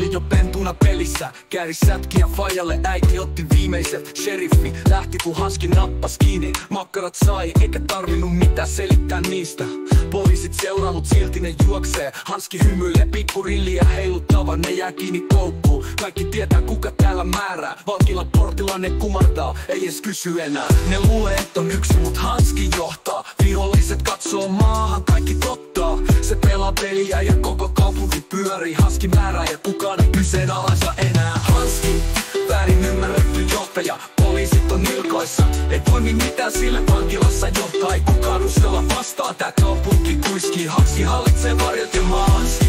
oli jo pentuna pelissä. Kääri sätkiä fajalle, äiti otti viimeiset. Sheriffi lähti kun Hanski nappas kiinni. Makkarat sai, eikä tarvinnut mitään selittää niistä. Poliisit seuraa, mut silti ne juoksee. Hanski hymyilee, pikkurilliä heiluttava, ne jää kiinni koukkuun. Kaikki tietää kuka täällä määrää. Vankilan portilla ne kumartaa, ei edes kysy enää. Ne luulee et on yksi, mut Hanski johtaa. Viholliset katsoo maahan, kaikki tottaa. Se pelaa peliä ja koko kaupunki pyörii. Hanski määrää ja kukaan ei kyseenalaista enää. Hanski, väärin ymmärretty johtaja. Poliisit on nilkoissa, ei toimi mitään sille vankilassa johtaa. Ei kukaan uskalla vastaa, tää kaupunki kuiskii. Hanski hallitsee varjot ja Hanski.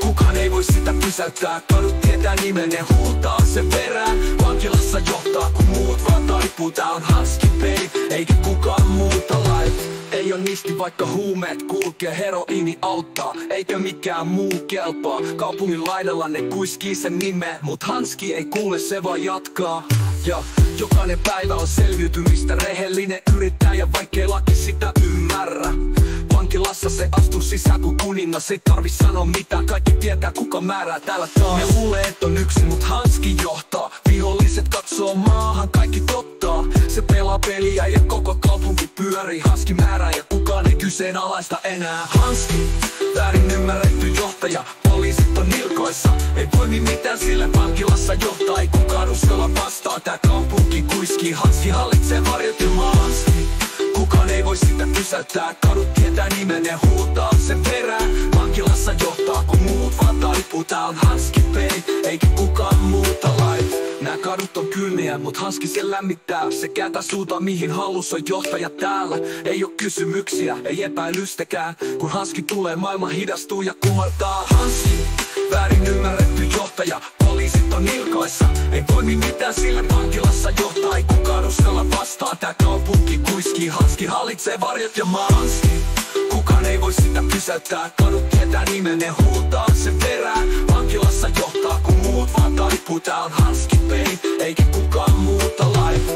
Kukaan ei voi sitä pysäyttää, kadut tietää nimen, ne huutaa sen perään. Vankilassa johtaa kun muut vaan taipuu, tää on Hanski peli, eikä kukaan muuta life. Ei oo nisti vaikka huumeet kulkee, heroiini auttaa, eikä mikään muu kelpaa. Kaupungin laidalla ne kuiskii sen nimeä, mut Hanski ei kuule, se vaan jatkaa. Ja jokainen päivä on selviytymistä, rehellinen yrittäjä, vaikkei laki sitä ymmärrä. Vankilassa se astuu sisään kuin kuningas, ei tarvi sanoa mitään, kaikki tietää kuka määrää täällä taas. Ne luulee et on yksi, mut Hanski johtaa. Viholliset katsoo maahan, kaikki tottaa. Se pelaa peliä ja koko kaupunki pyörii. Hanski määrää ja kukaan ei kyseenalaista enää. Hanski, väärin ymmärretty johtaja. Poliisit on nilkoissa, ei toimi mitään sille vankilassa johtaa. Ei kukaan uskalla vastaa, tää kaupunki kuiskii. Hanski hallitsee varjot ja Hanski. Kukaan ei voi sitä pysäyttää, kadut tietää nimen, ne huutaa sen perään. Vankilassa johtaa kun muut vaan taipuu, tää on Hanski peli, eikä kukaan muuta life. Nää kadut on kylmiä, mut Hanski sen lämmittää. Se kääntää suuta mihin halus on johtaja täällä. Ei oo kysymyksiä, ei epäilystäkään. Kun Hanski tulee, maailma hidastuu ja kumartaa. Hanski, väärin ymmärretty johtaja. Poliisit on nilkoissa, ei toimi mitään sillä vankilassa johtaa. Ei kukaan uskalla vastaa, tää kaupunki kuiskii. Hanski hallitsee varjot ja Hanski. Kukaan ei voi sitä pysäyttää, kadut tietää nimen, ne huutaa sen perään. Vankilassa johtaa kun muut vaan taipuu, tää on Hanski peli, eikä kukaan muuta life.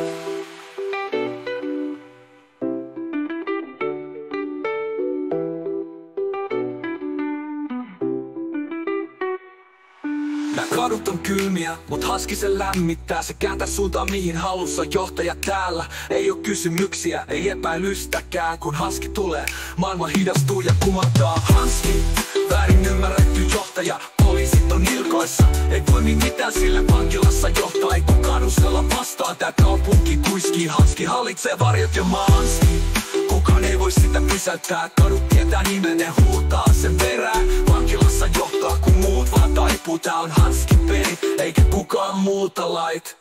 Nää kadut on kylmiä, mut Hanski sen lämmittää. Se kääntää suuntaan mihin halus on johtaja täällä. Ei oo kysymyksiä, ei epäilystäkään. Kun Hanski tulee, maailma hidastuu ja kumartaa. Hanski, väärin ymmärretty johtaja. Poliisit on nilkoissa, ei toimi mitään sille vankilassa johtaa. Ei kukaan uskalla vastaa, tää kaupunki kuiskii. Hanski hallitsee varjot ja Hanski. Kukaan ei voi sitä pysäyttää, kadut tietää nimen, ne huutaa sen perään. Vankilassa johtaa kun muut vaan taipuu, tää on Hanski peli, eikä kukaan muuta light.